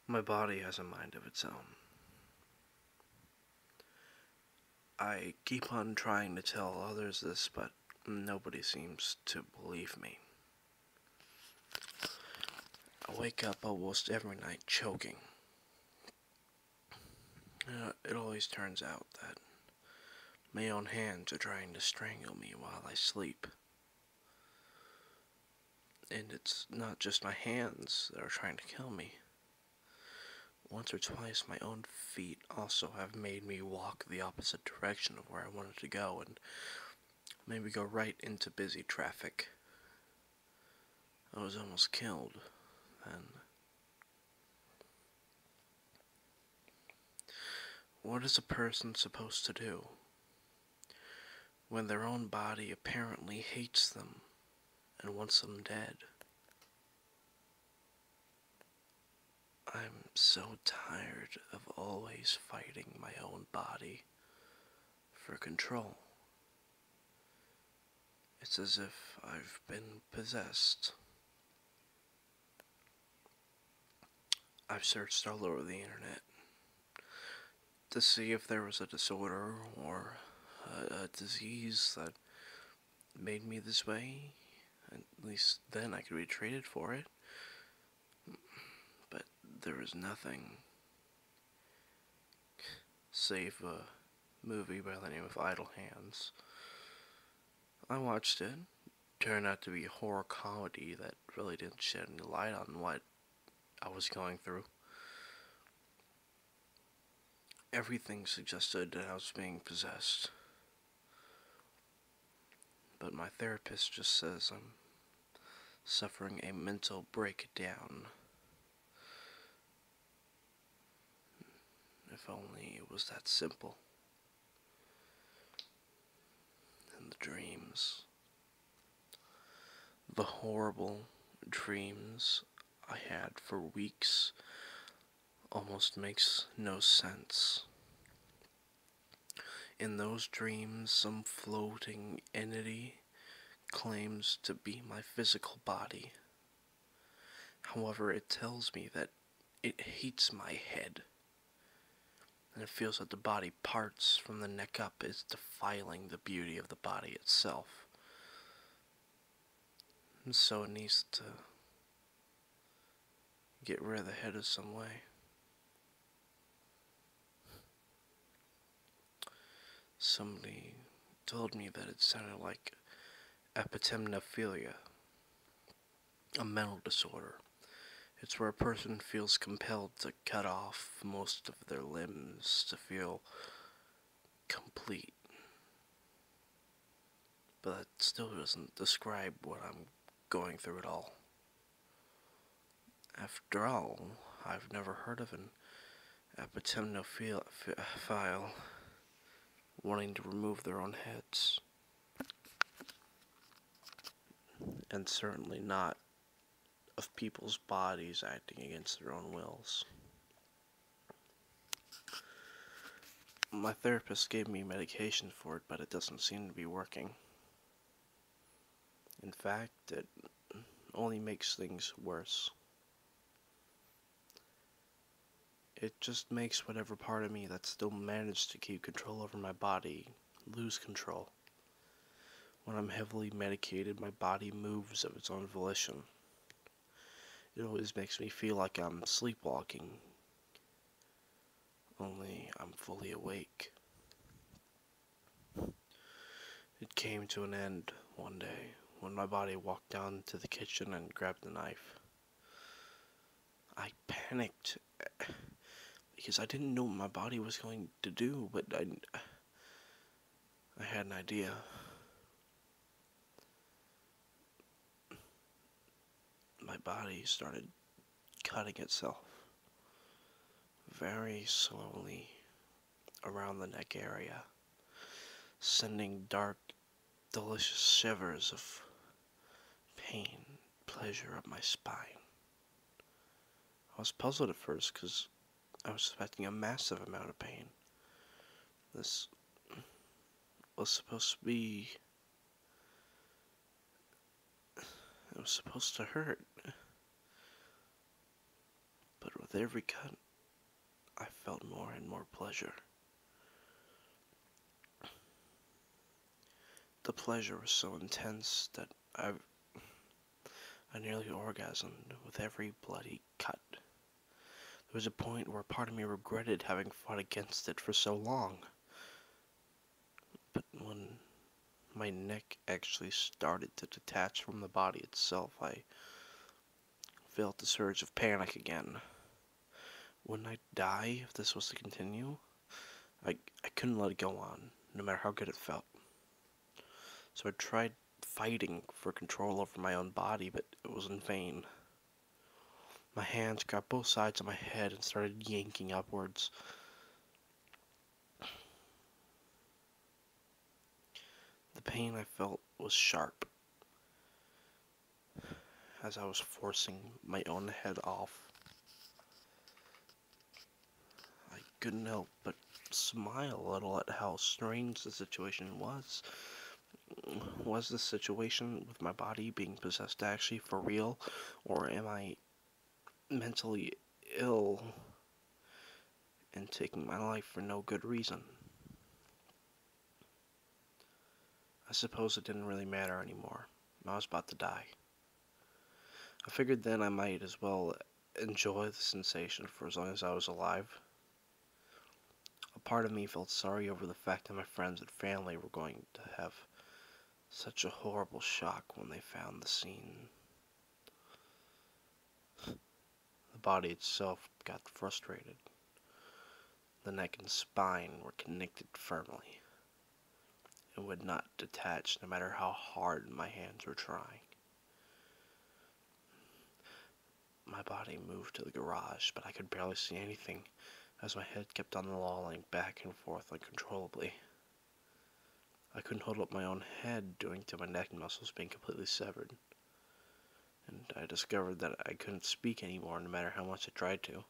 My body has a mind of its own. I keep on trying to tell others this, but nobody seems to believe me. I wake up almost every night choking. It always turns out that my own hands are trying to strangle me while I sleep. And it's not just my hands that are trying to kill me. Once or twice, my own feet also have made me walk the opposite direction of where I wanted to go and maybe go right into busy traffic. I was almost killed then. What is a person supposed to do when their own body apparently hates them and wants them dead? I'm so tired of always fighting my own body for control. It's as if I've been possessed. I've searched all over the internet to see if there was a disorder or a disease that made me this way. At least then I could be treated for it. But there was nothing save a movie by the name of Idle Hands. I watched it. Turned out to be a horror comedy that really didn't shed any light on what I was going through. Everything suggested that I was being possessed. But my therapist just says I'm suffering a mental breakdown. If only it was that simple. And the dreams. The horrible dreams I had for weeks almost makes no sense. In those dreams, some floating entity claims to be my physical body. However, it tells me that it hates my head, and it feels that the body parts from the neck up is defiling the beauty of the body itself. And so it needs to get rid of the head of some way. Somebody told me that it sounded like epitemnophilia, a mental disorder. It's where a person feels compelled to cut off most of their limbs to feel complete. But that still doesn't describe what I'm going through at all. After all, I've never heard of an epitemnophile wanting to remove their own heads. And certainly not of people's bodies acting against their own wills. My therapist gave me medication for it, but it doesn't seem to be working. In fact, it only makes things worse. It just makes whatever part of me that still managed to keep control over my body lose control. When I'm heavily medicated, my body moves of its own volition. It always makes me feel like I'm sleepwalking, only I'm fully awake. It came to an end one day when my body walked down to the kitchen and grabbed the knife. I panicked because I didn't know what my body was going to do, but I had an idea. My body started cutting itself very slowly around the neck area, sending dark, delicious shivers of pain, pleasure up my spine. I was puzzled at first because I was expecting a massive amount of pain. This was supposed to be... it was supposed to hurt. But with every cut, I felt more and more pleasure. The pleasure was so intense that I nearly orgasmed with every bloody cut. There was a point where part of me regretted having fought against it for so long. But when my neck actually started to detach from the body itself, I felt a surge of panic again. Wouldn't I die if this was to continue? I couldn't let it go on, no matter how good it felt. So I tried fighting for control over my own body, but it was in vain. My hands grabbed both sides of my head and started yanking upwards. The pain I felt was sharp, as I was forcing my own head off. I couldn't help but smile a little at how strange the situation was. Was this situation with my body being possessed actually for real, or am I mentally ill and taking my life for no good reason? I suppose it didn't really matter anymore. I was about to die. I figured then I might as well enjoy the sensation for as long as I was alive. A part of me felt sorry over the fact that my friends and family were going to have such a horrible shock when they found the scene. The body itself got frustrated. The neck and spine were connected firmly and would not detach no matter how hard my hands were trying. My body moved to the garage, but I could barely see anything as my head kept on lolling back and forth uncontrollably. I couldn't hold up my own head due to my neck muscles being completely severed, and I discovered that I couldn't speak anymore no matter how much I tried to.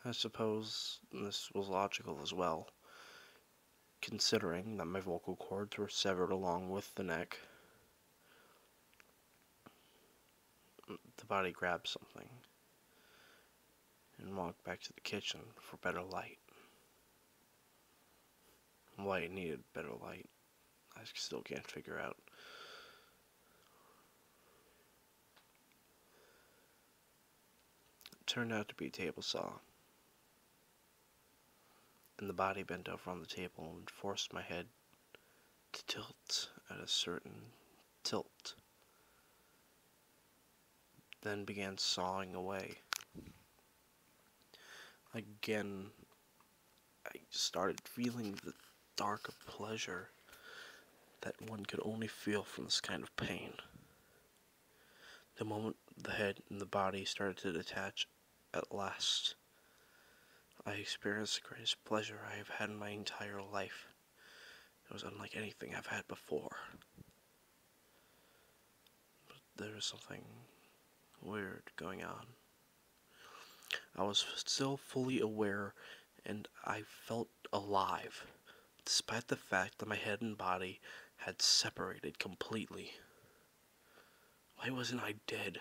I suppose this was logical as well, considering that my vocal cords were severed along with the neck. The body grabbed something and walked back to the kitchen for better light. Why it needed better light, I still can't figure out. It turned out to be a table saw, and the body bent over on the table and forced my head to tilt at a certain tilt, then began sawing away. Again, I started feeling the dark pleasure that one could only feel from this kind of pain. The moment the head and the body started to detach at last, I experienced the greatest pleasure I have had in my entire life. It was unlike anything I've had before. But there was something weird going on. I was still fully aware, and I felt alive, despite the fact that my head and body had separated completely. Why wasn't I dead?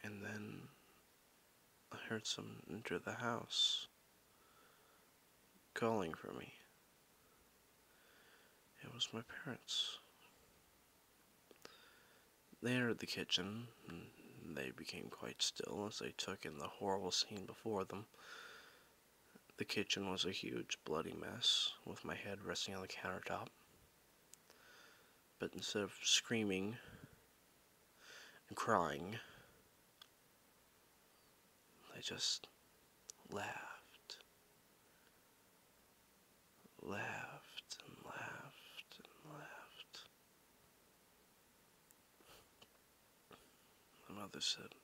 And then I heard someone enter the house, calling for me. It was my parents. They entered the kitchen, and they became quite still as they took in the horrible scene before them. The kitchen was a huge bloody mess, with my head resting on the countertop. But instead of screaming and crying, they just laughed, laughed, and laughed, and laughed. The mother said,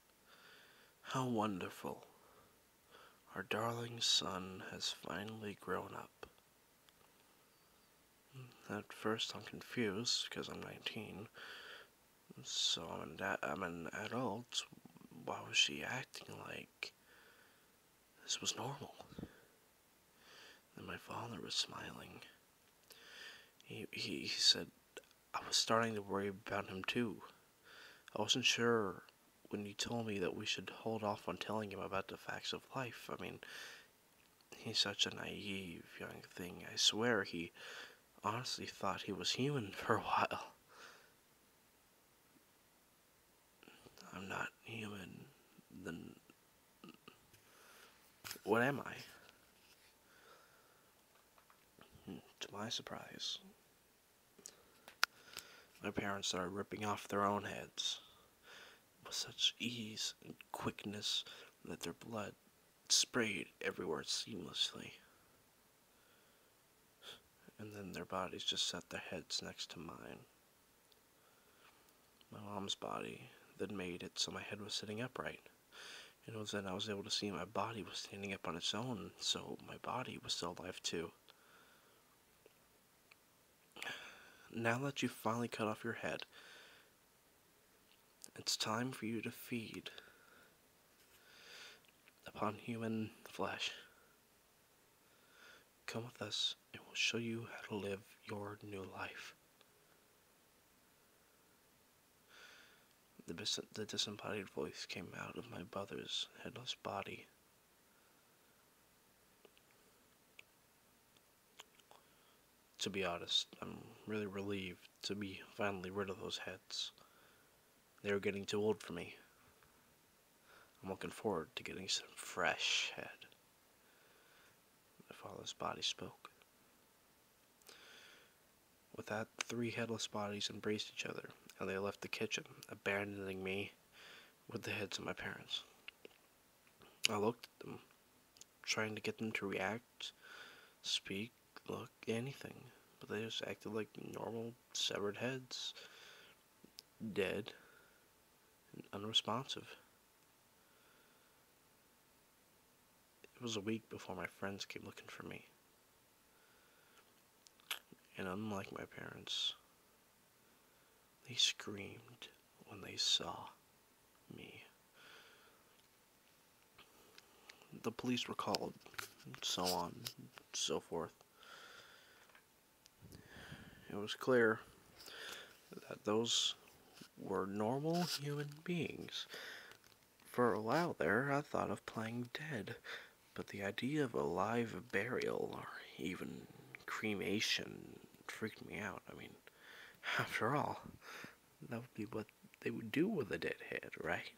"How wonderful. Our darling son has finally grown up." At first I'm confused, because I'm 19, so I'm an adult. Why was she acting like this was normal? Then my father was smiling. He said, I was starting to worry about him too. I wasn't sure when you told me that we should hold off on telling him about the facts of life. I mean, he's such a naive young thing. I swear he honestly thought he was human for a while. I'm not human. Then what am I? To my surprise, my parents started ripping off their own heads with such ease and quickness that their blood sprayed everywhere seamlessly. And then their bodies just set their heads next to mine. My mom's body then made it so my head was sitting upright. And it was then I was able to see my body was standing up on its own, so my body was still alive too. Now that you've finally cut off your head, it's time for you to feed upon human flesh. Come with us, and we'll show you how to live your new life. The disembodied voice came out of my brother's headless body. To be honest, I'm really relieved to be finally rid of those heads. They were getting too old for me. I'm looking forward to getting some fresh head. My father's body spoke. With that, the three headless bodies embraced each other, and they left the kitchen, abandoning me with the heads of my parents. I looked at them, trying to get them to react, speak, look, anything, but they just acted like normal, severed heads, dead, and unresponsive. It was a week before my friends came looking for me, and unlike my parents, they screamed when they saw me. The police were called, so on, so forth. It was clear that those were normal human beings. For a while there, I thought of playing dead, but the idea of a live burial or even cremation freaked me out. I mean, after all, that would be what they would do with a dead head, right?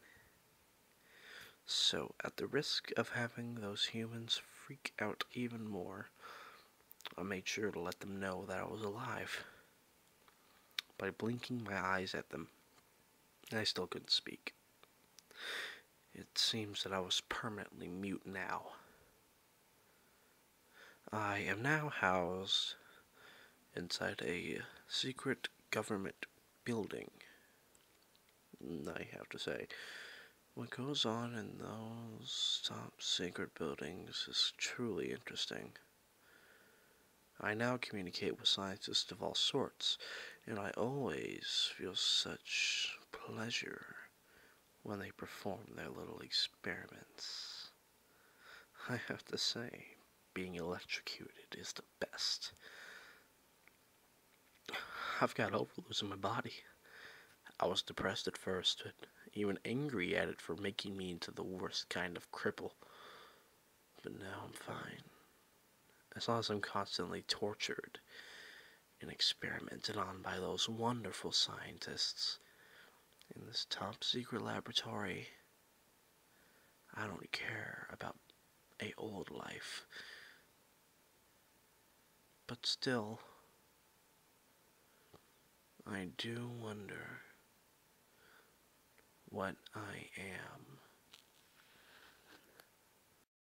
So, at the risk of having those humans freak out even more, I made sure to let them know that I was alive by blinking my eyes at them. I still couldn't speak. It seems that I was permanently mute now. I am now housed inside a secret government building. I have to say, what goes on in those top secret buildings is truly interesting. I now communicate with scientists of all sorts, and I always feel such pleasure when they perform their little experiments. I have to say, being electrocuted is the best. I've got over losing my body. I was depressed at first, but even angry at it for making me into the worst kind of cripple. But now I'm fine. As long as I'm constantly tortured and experimented on by those wonderful scientists in this top secret laboratory, I don't care about a old life. But still, I do wonder what I am.